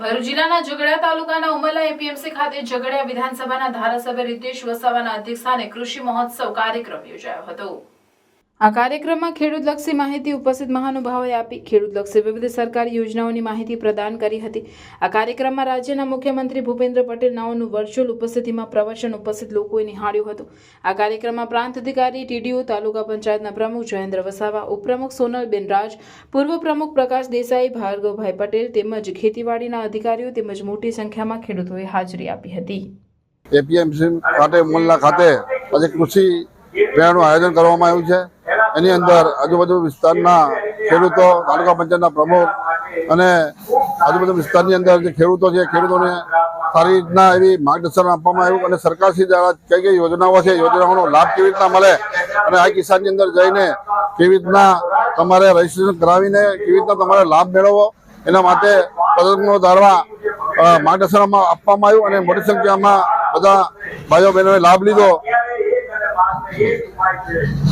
ભરૂચ જિલ્લાના ઝઘડિયા તાલુકાના ઉમરલા એપીએમસી ખાતે ઝઘડિયા વિધાનસભાના ધારાસભ્ય રીતેશ વસાવાના અધ્યક્ષસ્થાને કૃષિ મહોત્સવ કાર્યક્રમ યોજાયો હતો। આ કાર્યક્રમમાં ખેડૂતલક્ષી માહિતી ઉપસ્થિત મહાનુભાવોએ આપી ખેડૂતલક્ષી વિવિધ સરકારી યોજનાઓની માહિતી પ્રદાન કરી હતી। આ કાર્યક્રમમાં રાજ્યના મુખ્યમંત્રી ભૂપેન્દ્ર પટેલ નાઓનું વર્ચ્યુઅલ ઉપસ્થિતિમાં પ્રવચન ઉપસ્થિત લોકોએ નિહાળ્યું હતું। આ કાર્યક્રમમાં પ્રાંત અધિકારી ટીડીઓ, તાલુકા પંચાયતના પ્રમુખ જયેન્દ્ર વસાવા, ઉપપ્રમુખ સોનલબેન રાજ, પૂર્વ પ્રમુખ પ્રકાશ દેસાઈ, ભાર્ગવભાઈ પટેલ તેમજ ખેતીવાડીના અધિકારીઓ તેમજ મોટી સંખ્યામાં ખેડૂતોએ હાજરી આપી હતી। એપીએમસી ખાતે ઉમરલા ખાતે આજે કૃષિ મેળાનું આયોજન કરવામાં આવ્યું છે। એની અંદર આજુબાજુ વિસ્તારના ખેડૂતો, તાલુકા પંચાયતના પ્રમુખ અને આજુબાજુ વિસ્તારની અંદર જે ખેડૂતો છે, ખેડૂતોને સારી રીતના એવી માર્ગદર્શન આપવામાં આવ્યું અને સરકારશ્રી દ્વારા કઈ કઈ યોજનાઓ છે, યોજનાઓનો લાભ કેવી રીતના મળે અને આ કિસાનની અંદર જઈને કેવી રીતના તમારે રજીસ્ટ્રેશન કરાવીને કેવી રીતના તમારે લાભ મેળવવો એના માટે તજજ્ઞો દ્વારા માર્ગદર્શન આપવામાં આવ્યું અને મોટી સંખ્યામાં બધા ભાઈઓ બહેનોએ લાભ લીધો।